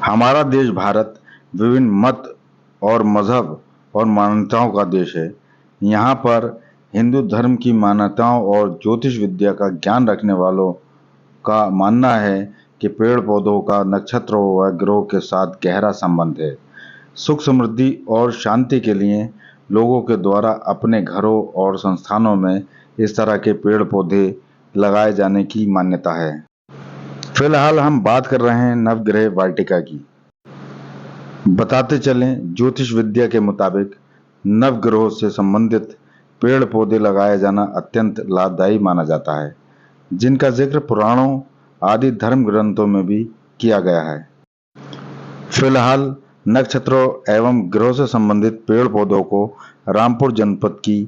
हमारा देश भारत विभिन्न मत और मजहब और मान्यताओं का देश है। यहाँ पर हिंदू धर्म की मान्यताओं और ज्योतिष विद्या का ज्ञान रखने वालों का मानना है कि पेड़ पौधों का नक्षत्रों व ग्रहों के साथ गहरा संबंध है। सुख समृद्धि और शांति के लिए लोगों के द्वारा अपने घरों और संस्थानों में इस तरह के पेड़ पौधे लगाए जाने की मान्यता है। फिलहाल हम बात कर रहे हैं नवग्रह वाटिका की। बताते चलें, ज्योतिष विद्या के मुताबिक नवग्रहों से संबंधित पेड़ पौधे लगाया जाना अत्यंत लाभदायी माना जाता है, जिनका जिक्र पुराणों आदि धर्म ग्रंथों में भी किया गया है। फिलहाल नक्षत्रों एवं ग्रहों से संबंधित पेड़ पौधों को रामपुर जनपद की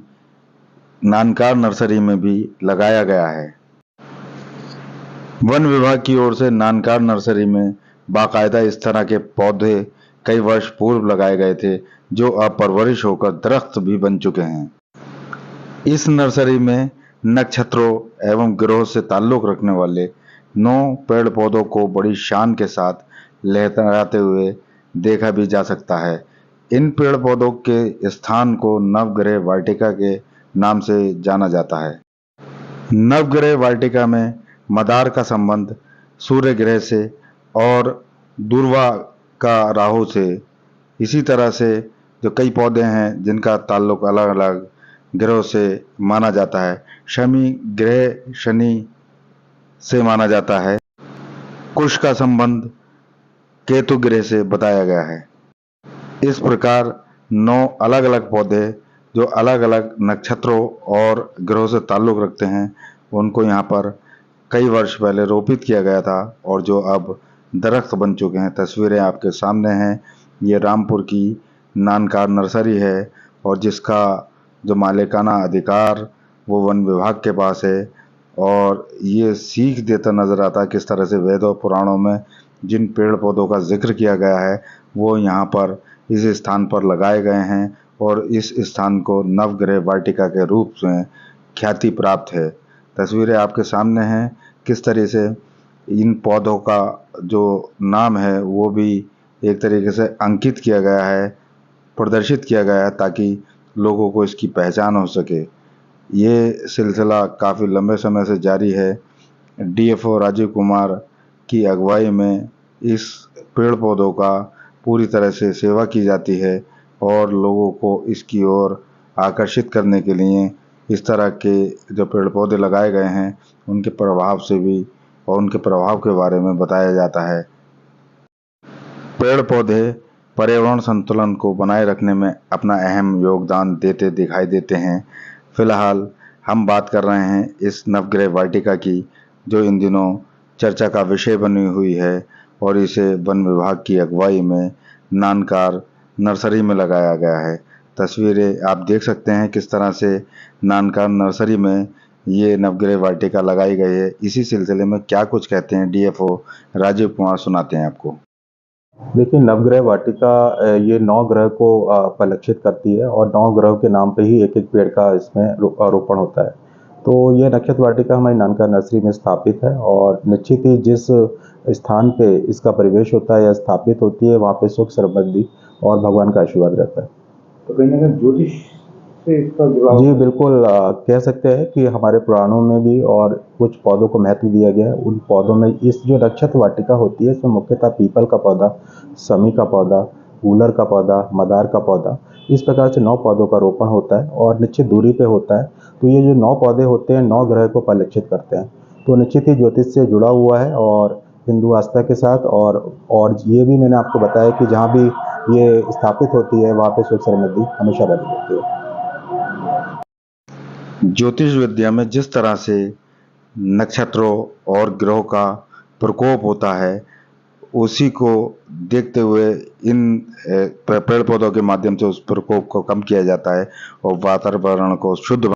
नानकार नर्सरी में भी लगाया गया है। वन विभाग की ओर से नानकार नर्सरी में बाकायदा इस तरह के पौधे कई वर्ष पूर्व लगाए गए थे, जो अब परवरिश होकर दरख्त भी बन चुके हैं। इस नर्सरी में नक्षत्रों एवं ग्रहों से ताल्लुक रखने वाले 9 पेड़ पौधों को बड़ी शान के साथ लहराते हुए देखा भी जा सकता है। इन पेड़ पौधों के स्थान को नवग्रह वाटिका के नाम से जाना जाता है। नवग्रह वाटिका में मदार का संबंध सूर्य ग्रह से और दूर्वा का राहु से, इसी तरह से जो कई पौधे हैं जिनका ताल्लुक अलग अलग ग्रहों से माना जाता है। शनि ग्रह शनि से माना जाता है। कुश का संबंध केतु ग्रह से बताया गया है। इस प्रकार 9 अलग अलग पौधे जो अलग अलग नक्षत्रों और ग्रहों से ताल्लुक रखते हैं, उनको यहाँ पर कई वर्ष पहले रोपित किया गया था और जो अब दरख्त बन चुके हैं। तस्वीरें आपके सामने हैं। ये रामपुर की नानकार नर्सरी है और जिसका जो मालिकाना अधिकार वो वन विभाग के पास है, और ये सीख देता नजर आता है किस तरह से वेदों पुराणों में जिन पेड़ पौधों का जिक्र किया गया है वो यहाँ पर इस स्थान पर लगाए गए हैं और इस स्थान को नवग्रह वाटिका के रूप में ख्याति प्राप्त है। तस्वीरें आपके सामने हैं। किस तरह से इन पौधों का जो नाम है वो भी एक तरीके से अंकित किया गया है, प्रदर्शित किया गया है, ताकि लोगों को इसकी पहचान हो सके। ये सिलसिला काफ़ी लंबे समय से जारी है। डीएफओ राजीव कुमार की अगुवाई में इस पेड़ पौधों का पूरी तरह से सेवा की जाती है और लोगों को इसकी ओर आकर्षित करने के लिए इस तरह के जो पेड़ पौधे लगाए गए हैं उनके प्रभाव से भी और उनके प्रभाव के बारे में बताया जाता है। पेड़ पौधे पर्यावरण संतुलन को बनाए रखने में अपना अहम योगदान देते दिखाई देते हैं। फिलहाल हम बात कर रहे हैं इस नवग्रह वाटिका की, जो इन दिनों चर्चा का विषय बनी हुई है और इसे वन विभाग की अगुवाई में नानकार नर्सरी में लगाया गया है। तस्वीरें आप देख सकते हैं किस तरह से नानकार नर्सरी में ये नवग्रह वाटिका लगाई गई है। इसी सिलसिले में क्या कुछ कहते हैं डीएफओ राजीव कुमार, सुनाते हैं आपको। देखिए, नवग्रह वाटिका ये 9 ग्रह को परिलक्षित करती है और 9 ग्रहों के नाम पे ही एक एक पेड़ का इसमें रोपण होता है। तो ये नक्षत्र वाटिका हमारी नानकार नर्सरी में स्थापित है और निश्चित ही जिस स्थान पे इसका परिवेश होता है या स्थापित होती है वहाँ पे सुख समृद्धि और भगवान का आशीर्वाद रहता है। तो कहीं ना कहीं ज्योतिष से इसका जुड़ाव? जी बिल्कुल, कह सकते हैं कि हमारे पुराणों में भी और कुछ पौधों को महत्व दिया गया है। उन पौधों में इस जो नक्षत्र वाटिका होती है इसमें मुख्यतः पीपल का पौधा, समी का पौधा, गूलर का पौधा, मदार का पौधा, इस प्रकार से 9 पौधों का रोपण होता है और निश्चित दूरी पे होता है। तो ये जो 9 पौधे होते हैं 9 ग्रह को परिलक्षित करते हैं। तो निश्चित ही ज्योतिष से जुड़ा हुआ है और हिंदू आस्था के साथ। और ये भी मैंने आपको बताया कि जहाँ भी ये स्थापित होती है वहाँ पे सुख समृद्धि हमेशा बनी रहती है। ज्योतिष विद्या में जिस तरह से नक्षत्रों और ग्रहों का प्रकोप होता है, उसी को देखते हुए इन पेड़ पौधों के माध्यम से उस प्रकोप को कम किया जाता है और वातावरण को शुद्ध